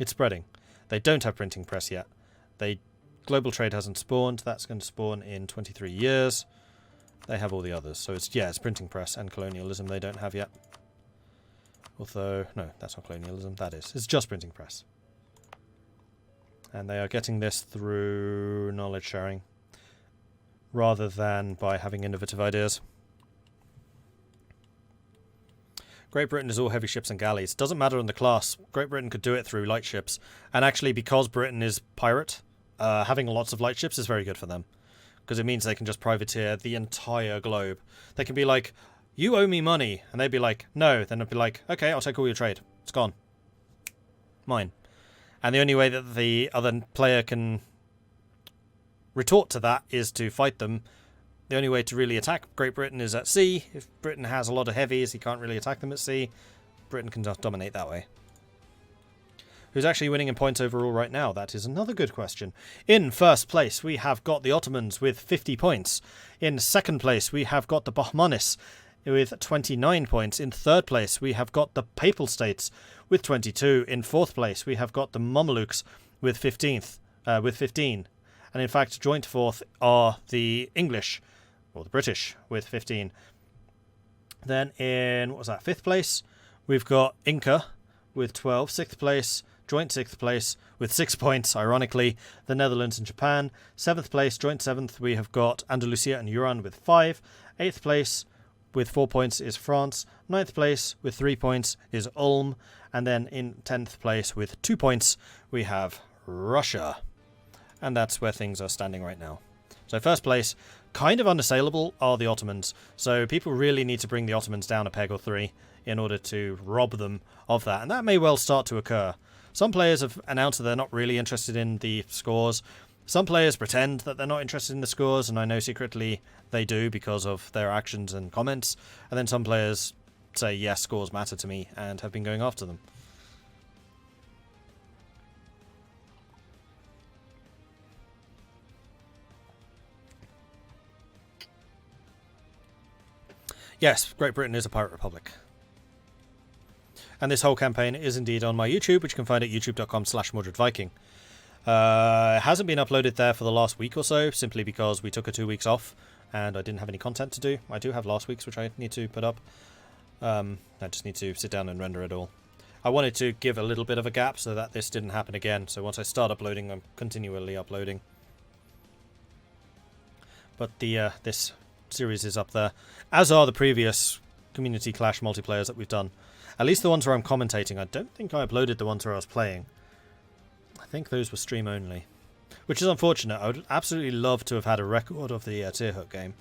It's spreading. They don't have printing press yet. Global trade hasn't spawned. That's going to spawn in 23 years. They have all the others. So it's printing press and colonialism they don't have yet. Although, no, that's not colonialism. That is. It's just printing press. And they are getting this through knowledge sharing rather than by having innovative ideas. Great Britain is all heavy ships and galleys. Doesn't matter on the class. Great Britain could do it through light ships. And actually, because Britain is pirate, having lots of light ships is very good for them. Because it means they can just privateer the entire globe. They can be like, you owe me money. And they'd be like, no. Then it'd be like, okay, I'll take all your trade. It's gone. Mine. And the only way that the other player can retort to that is to fight them. The only way to really attack Great Britain is at sea. If Britain has a lot of heavies, he can't really attack them at sea. Britain can just dominate that way. Who's actually winning in points overall right now? That is another good question. In first place, we have got the Ottomans with 50 points. In second place, we have got the Bahmanis with 29 points. In third place, we have got the Papal States with 22. In fourth place, we have got the Mamelukes with 15. And in fact, joint fourth are the English, or the British, with 15. Then in, what was that, fifth place, we've got Inca with 12. Sixth place, joint sixth place with 6 points, ironically, the Netherlands and Japan. Seventh place, joint seventh, we have got Andalusia and Iran with 5. Eighth place with 4 points is France. Ninth place with 3 points is Ulm. And then in 10th place with 2 points, we have Russia. And that's where things are standing right now. So first place, kind of unassailable, are the Ottomans. So people really need to bring the Ottomans down a peg or 3 in order to rob them of that. And that may well start to occur. Some players have announced that they're not really interested in the scores. Some players pretend that they're not interested in the scores, and I know secretly they do because of their actions and comments. And then some players say, yes, scores matter to me, and have been going after them. Yes, Great Britain is a pirate republic. And this whole campaign is indeed on my YouTube, which you can find at youtube.com/Mordred Viking. It hasn't been uploaded there for the last week or so, simply because we took a 2 weeks off, and I didn't have any content to do. I do have last week's, which I need to put up. I just need to sit down and render it all. I wanted to give a little bit of a gap so that this didn't happen again, so once I start uploading, I'm continually uploading. But this series is up there, as are the previous Community Clash multiplayers that we've done. At least the ones where I'm commentating. I don't think I uploaded the ones where I was playing. I think those were stream only, which is unfortunate. I would absolutely love to have had a record of the Tearhook game.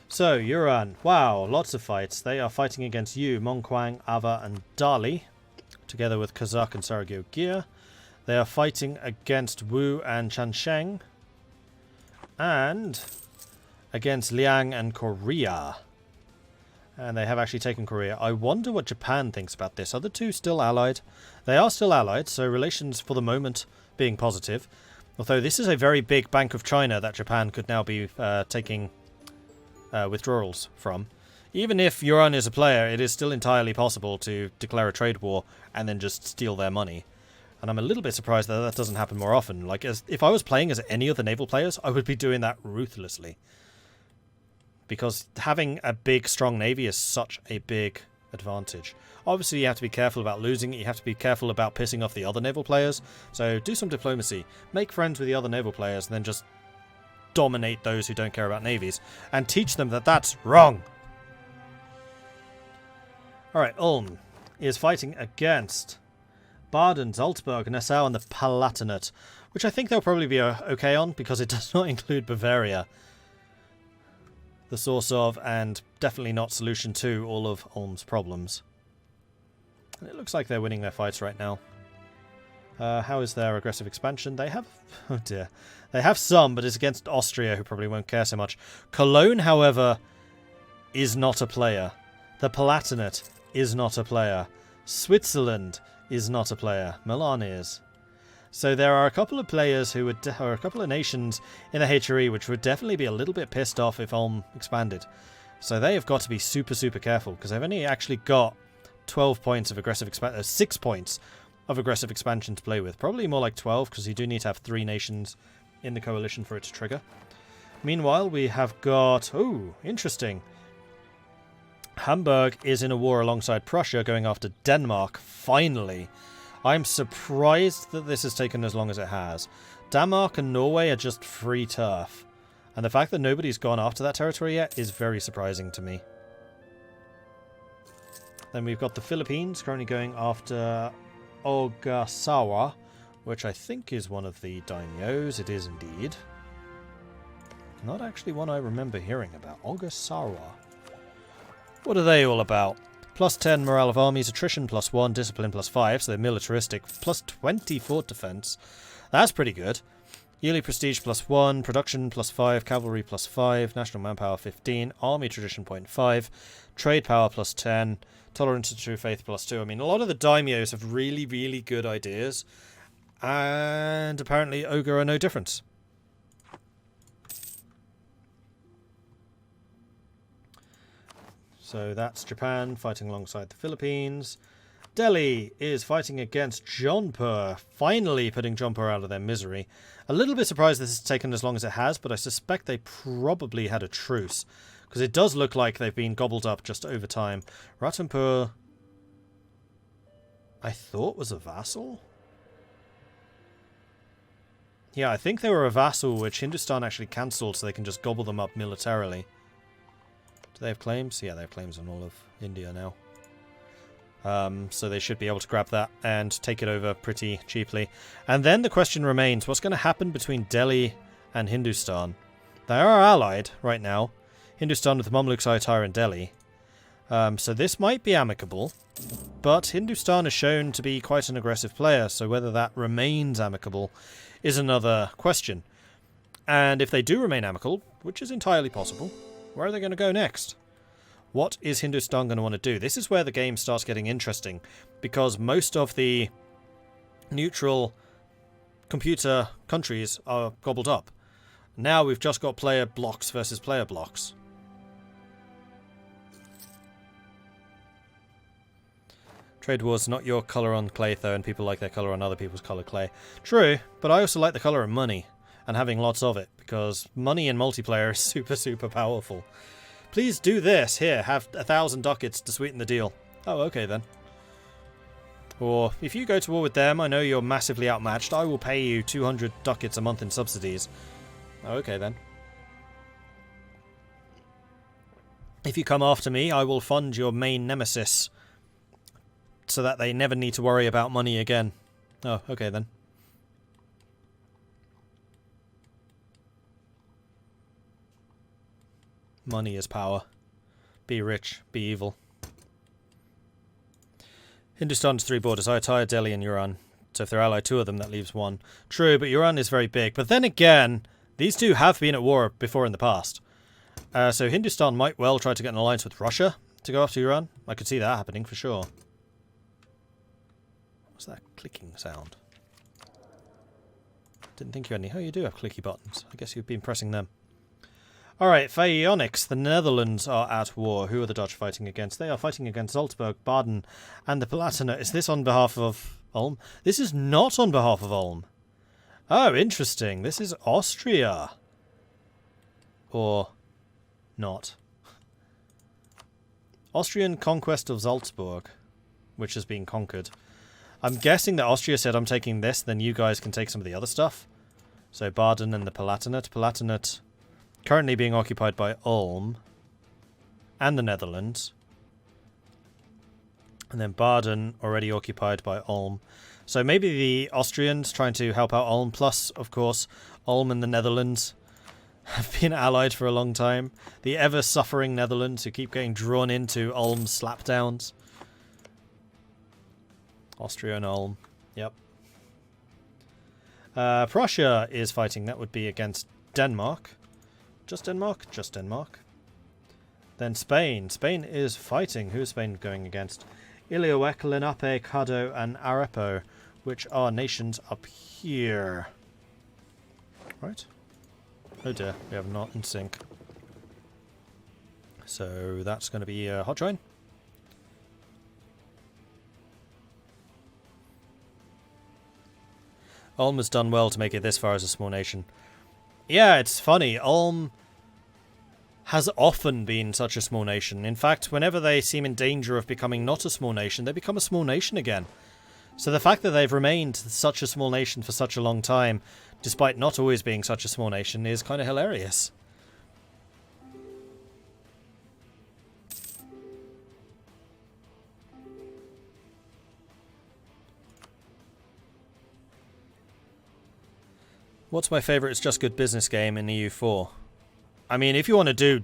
So, Yuran. Wow, lots of fights. They are fighting against you, Mongquang, Ava, and Dali, together with Kazakh and Sarajevo Gear. They are fighting against Wu and Chansheng, and against Liang and Korea. And they have actually taken Korea. I wonder what Japan thinks about this. Are the two still allied? They are still allied, so relations for the moment being positive. Although this is a very big Bank of China that Japan could now be taking withdrawals from. Even if Yuan is a player, it is still entirely possible to declare a trade war and then just steal their money. And I'm a little bit surprised that that doesn't happen more often. Like, if I was playing as any of the naval players, I would be doing that ruthlessly. Because having a big, strong navy is such a big advantage. Obviously, you have to be careful about losing it. You have to be careful about pissing off the other naval players. So do some diplomacy. Make friends with the other naval players, and then just dominate those who don't care about navies. And teach them that that's wrong. Alright, Ulm is fighting against Baden, Salzburg, Nassau, and the Palatinate, which I think they'll probably be okay on, because it does not include Bavaria. The source of, and definitely not solution to, all of Ulm's problems. And it looks like they're winning their fights right now. How is their aggressive expansion? They have... oh dear. They have some, but it's against Austria, who probably won't care so much. Cologne, however, is not a player. The Palatinate is not a player. Switzerland is not a player. Milan is. So there are a couple of players who would, or a couple of nations in the HRE which would definitely be a little bit pissed off if Ulm expanded. So they have got to be super, super careful, because they've only actually got 12 points of aggressive expansion, 6 points of aggressive expansion to play with. Probably more like 12, because you do need to have 3 nations in the coalition for it to trigger. Meanwhile, we have got... Oh, interesting. Hamburg is in a war alongside Prussia, going after Denmark, finally. I'm surprised that this has taken as long as it has. Denmark and Norway are just free turf. And the fact that nobody's gone after that territory yet is very surprising to me. Then we've got the Philippines currently going after Ogasawa, which I think is one of the daimyos. It is indeed. Not actually one I remember hearing about. Ogasawa. What are they all about? Plus 10 morale of armies, attrition plus 1, discipline plus 5, so they're militaristic. Plus 20 fort defense. That's pretty good. Yearly prestige plus 1, production plus 5, cavalry plus 5, national manpower 15, army tradition 0.5, trade power plus 10, tolerance to true faith plus 2. I mean, a lot of the daimyos have really, really good ideas. And apparently Ogre are no different. So that's Japan fighting alongside the Philippines. Delhi is fighting against Jaunpur, finally putting Jaunpur out of their misery. A little bit surprised this has taken as long as it has, but I suspect they probably had a truce, because it does look like they've been gobbled up just over time. Ratampur, I thought was a vassal? Yeah, I think they were a vassal, which Hindustan actually cancelled so they can just gobble them up militarily. Do they have claims? Yeah, they have claims on all of India now. So they should be able to grab that and take it over pretty cheaply. And then the question remains, what's going to happen between Delhi and Hindustan? They are allied right now. Hindustan with the Mamluks, Ayutthaya and Delhi. So this might be amicable. But Hindustan has shown to be quite an aggressive player, so whether that remains amicable is another question. And if they do remain amicable, which is entirely possible, where are they going to go next? What is Hindustan going to want to do? This is where the game starts getting interesting, because most of the neutral computer countries are gobbled up. Now we've just got player blocks versus player blocks. Trade war's not your colour on clay, though, and people like their colour on other people's colour clay. True, but I also like the colour of money, and having lots of it, because money in multiplayer is super, super powerful. Please do this. Here, have 1,000 ducats to sweeten the deal. Oh, okay then. Or, if you go to war with them, I know you're massively outmatched, I will pay you 200 ducats a month in subsidies. Oh, okay then. If you come after me, I will fund your main nemesis, so that they never need to worry about money again. Oh, okay then. Money is power. Be rich, be evil. Hindustan's 3 borders, Ayutthaya, Delhi and Iran. So if they're allied 2 of them, that leaves 1. True, but Iran is very big. But then again, these 2 have been at war before in the past. So Hindustan might well try to get an alliance with Russia to go after Iran. I could see that happening for sure. What's that clicking sound? Didn't think you had any. Oh, you do have clicky buttons. I guess you've been pressing them. Alright, Phaeonics, the Netherlands are at war. Who are the Dutch fighting against? They are fighting against Salzburg, Baden, and the Palatinate. Is this on behalf of Ulm? This is not on behalf of Ulm. Oh, interesting. This is Austria. Or not. Austrian conquest of Salzburg, which has been conquered. I'm guessing that Austria said, I'm taking this, then you guys can take some of the other stuff. So Baden and the Palatinate. Palatinate currently being occupied by Ulm and the Netherlands. And then Baden already occupied by Ulm. So maybe the Austrians trying to help out Ulm. Plus, of course, Ulm and the Netherlands have been allied for a long time. The ever-suffering Netherlands who keep getting drawn into Ulm's slapdowns. Austria and Ulm. Yep. Prussia is fighting. That would be against Denmark. Just Denmark? Just Denmark. Then Spain. Spain is fighting. Who is Spain going against? Ilioec, Lenape, Caddo, and Arepo, which are nations up here. Right? Oh dear, we have not in sync. So that's going to be a hot join. Ulm has done well to make it this far as a small nation. Yeah, it's funny. Ulm has often been such a small nation. In fact, whenever they seem in danger of becoming not a small nation, they become a small nation again. So the fact that they've remained such a small nation for such a long time, despite not always being such a small nation, is kind of hilarious. What's my favourite It's Just Good Business game in EU4? I mean, if you want to do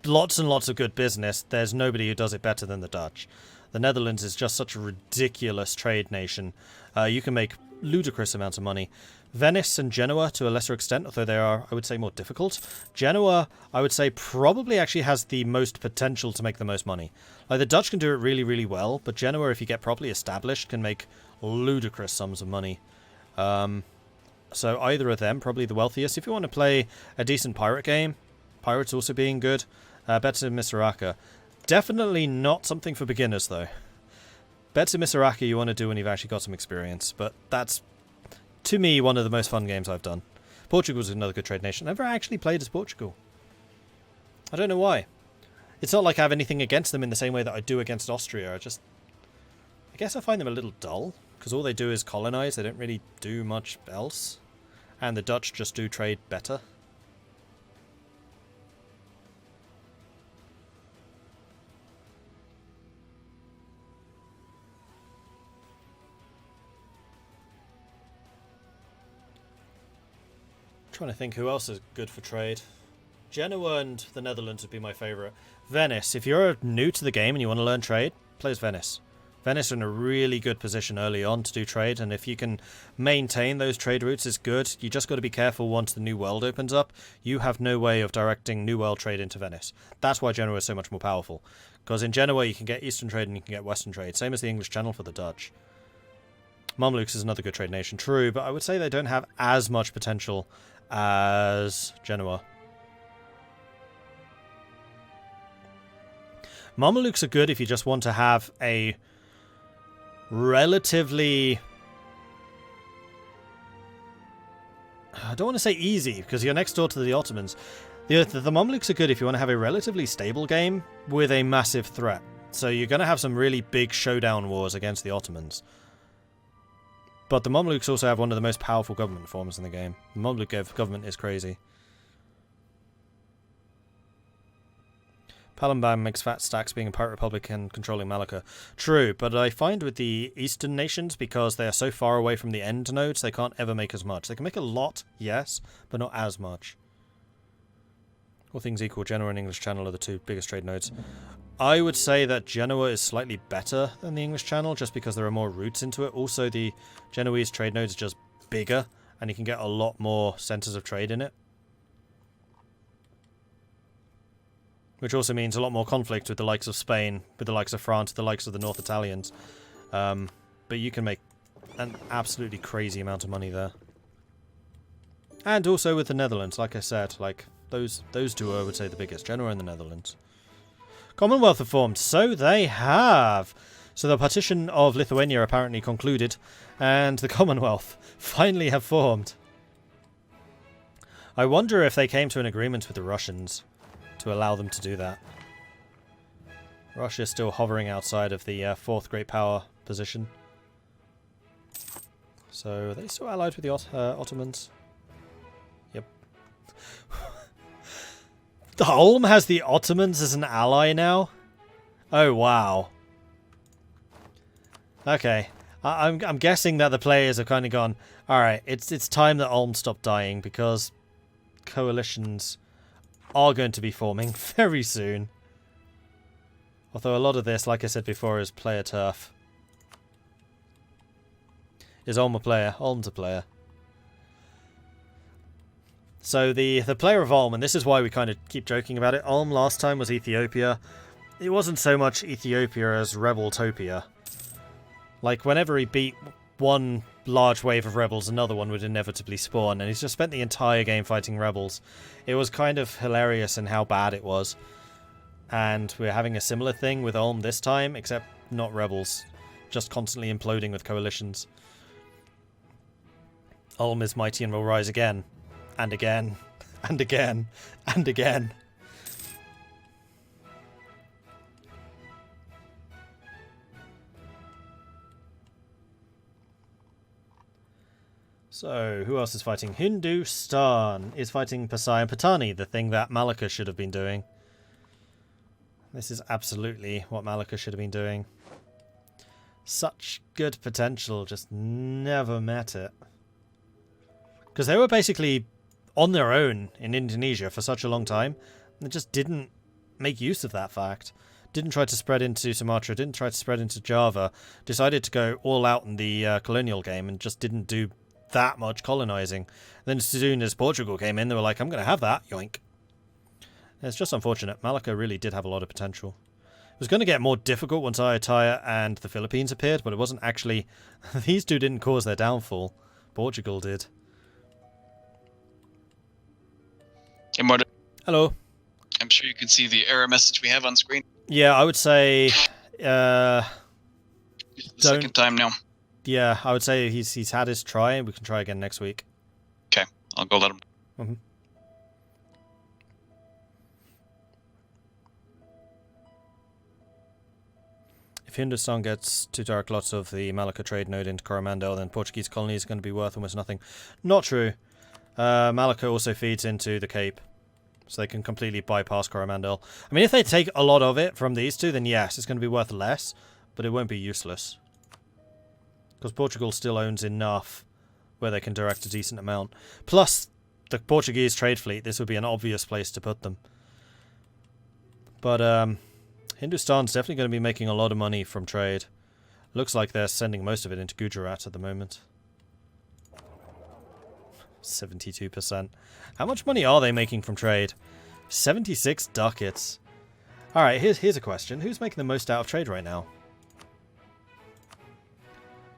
lots and lots of good business, there's nobody who does it better than the Dutch. The Netherlands is just such a ridiculous trade nation. You can make ludicrous amounts of money. Venice and Genoa, to a lesser extent, although they are, I would say, more difficult. Genoa, I would say, probably actually has the most potential to make the most money. Like, the Dutch can do it really, really well, but Genoa, if you get properly established, can make ludicrous sums of money. So either of them, probably the wealthiest. If you want to play a decent pirate game, pirates also being good, Bets in Misraka. Definitely not something for beginners, though. Bets in Misraka you want to do when you've actually got some experience, but that's, to me, one of the most fun games I've done. Portugal's another good trade nation. I've never actually played as Portugal. I don't know why. It's not like I have anything against them in the same way that I do against Austria. I guess I find them a little dull, because all they do is colonize. They don't really do much else. And the Dutch just do trade better. Trying to think who else is good for trade. Genoa and the Netherlands would be my favourite. Venice, if you're new to the game and you want to learn trade, play as Venice. Venice are in a really good position early on to do trade, and if you can maintain those trade routes, it's good. You just got to be careful once the New World opens up. You have no way of directing New World trade into Venice. That's why Genoa is so much more powerful. Because in Genoa you can get Eastern trade and you can get Western trade. Same as the English Channel for the Dutch. Mamluks is another good trade nation, true, but I would say they don't have as much potential as Genoa. Mamelukes are good if you just want to have a relatively... I don't want to say easy, because you're next door to the Ottomans. The Mamelukes are good if you want to have a relatively stable game with a massive threat. So you're going to have some really big showdown wars against the Ottomans. But the Mamelukes also have one of the most powerful government forms in the game. The Mamluk government is crazy. Palembang makes fat stacks being a pirate republic and controlling Malacca. True, but I find with the eastern nations, because they are so far away from the end nodes, they can't ever make as much. They can make a lot, yes, but not as much. All things equal, Genoa and English Channel are the two biggest trade nodes. I would say that Genoa is slightly better than the English Channel, just because there are more routes into it. Also, the Genoese trade node is just bigger, and you can get a lot more centres of trade in it. Which also means a lot more conflict with the likes of Spain, with the likes of France, the likes of the North Italians. But you can make an absolutely crazy amount of money there. And also with the Netherlands, like I said, like those two are, I would say, the biggest. Genoa and the Netherlands. Commonwealth have formed. So they have. So the partition of Lithuania apparently concluded, and the Commonwealth finally have formed. I wonder if they came to an agreement with the Russians to allow them to do that. Russia is still hovering outside of the fourth great power position. So are they still allied with the Ottomans? Yep. The Ulm has the Ottomans as an ally now? Oh wow. Okay. I'm guessing that the players have kind of gone, alright, it's time that Ulm stopped dying, because coalitions are going to be forming very soon. Although a lot of this, like I said before, is player turf. Is Ulm a player? Ulm's a player. So the player of Ulm, and this is why we kind of keep joking about it, Ulm last time was Ethiopia. It wasn't so much Ethiopia as Rebeltopia. Like, whenever he beat one large wave of rebels, another one would inevitably spawn, and he's just spent the entire game fighting rebels. It was kind of hilarious in how bad it was. And we're having a similar thing with Ulm this time, except not rebels. Just constantly imploding with coalitions. Ulm is mighty and will rise again. And again. And again. And again. So, who else is fighting? Hindustan is fighting Pasai and Patani, the thing that Malacca should have been doing. This is absolutely what Malacca should have been doing. Such good potential, just never met it. Because they were basically on their own in Indonesia for such a long time, and they just didn't make use of that fact. Didn't try to spread into Sumatra, didn't try to spread into Java, decided to go all out in the colonial game and just didn't do that much colonizing. Then as soon as Portugal came in, they were like, I'm going to have that, yoink. It's just unfortunate. Malacca really did have a lot of potential. It was going to get more difficult once Ayutthaya and the Philippines appeared, but it wasn't actually... These two didn't cause their downfall. Portugal did. Hey, Mordred. Hello. I'm sure you can see the error message we have on screen. Yeah, I would say... The second time now. Yeah, I would say he's had his try, and we can try again next week. Okay, I'll go let him. Mm-hmm. If Hindustan gets 2 direct lots of the Malacca trade node into Coromandel, then Portuguese colony is going to be worth almost nothing. Not true. Malacca also feeds into the Cape, so they can completely bypass Coromandel. I mean, if they take a lot of it from these two, then yes, it's going to be worth less, but it won't be useless. Because Portugal still owns enough where they can direct a decent amount. Plus, the Portuguese trade fleet, this would be an obvious place to put them. But, Hindustan's definitely going to be making a lot of money from trade. Looks like they're sending most of it into Gujarat at the moment. 72%. How much money are they making from trade? 76 ducats. Alright, here's a question. Who's making the most out of trade right now?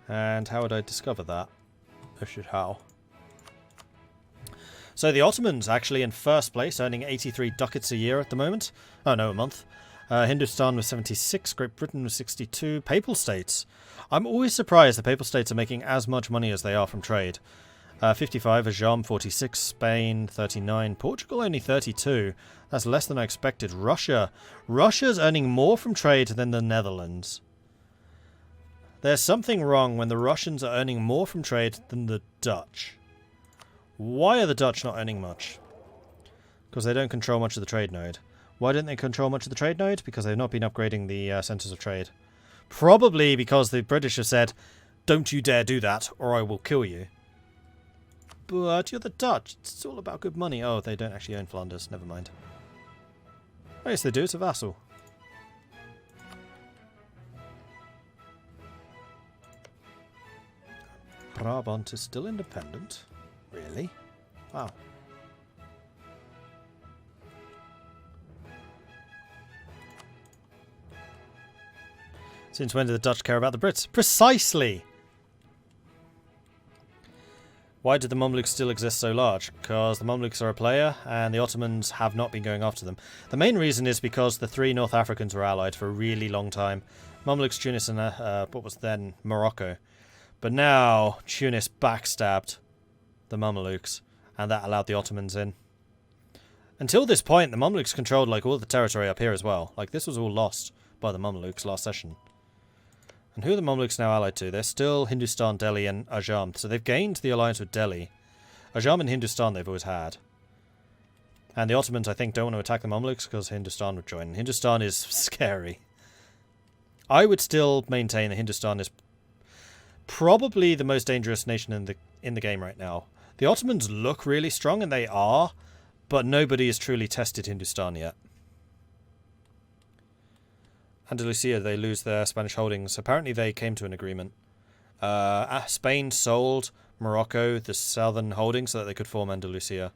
And how would I discover that? How? So the Ottomans actually in first place, earning 83 ducats a year at the moment. Oh no, a month. Hindustan was 76, Great Britain was 62. Papal States. I'm always surprised the Papal States are making as much money as they are from trade. 55, Ajam 46, Spain 39, Portugal only 32. That's less than I expected. Russia's earning more from trade than the Netherlands. There's something wrong when the Russians are earning more from trade than the Dutch. Why are the Dutch not earning much? Because they don't control much of the trade node. Why didn't they control much of the trade node? Because they've not been upgrading the centres of trade. Probably because the British have said, don't you dare do that, or I will kill you. But you're the Dutch. It's all about good money. Oh, they don't actually own Flanders. Never mind. Oh, yes, they do. It's a vassal. Brabant is still independent. Really? Wow. Since when did the Dutch care about the Brits? Precisely! Why did the Mamluks still exist so large? Because the Mamluks are a player, and the Ottomans have not been going after them. The main reason is because the 3 North Africans were allied for a really long time. Mamluks, Tunis, and what was then Morocco. But now, Tunis backstabbed the Mamluks, and that allowed the Ottomans in. Until this point, the Mamluks controlled like all the territory up here as well. Like, this was all lost by the Mamluks last session. And who are the Mamluks now allied to? They're still Hindustan, Delhi, and Ajam. So they've gained the alliance with Delhi. Ajam and Hindustan they've always had. And the Ottomans, I think, don't want to attack the Mamluks because Hindustan would join. Hindustan is scary. I would still maintain that Hindustan is probably the most dangerous nation in the game right now. The Ottomans look really strong, and they are, but nobody has truly tested Hindustan yet. Andalusia, they lose their Spanish holdings. Apparently they came to an agreement. Spain sold Morocco the southern holdings so that they could form Andalusia.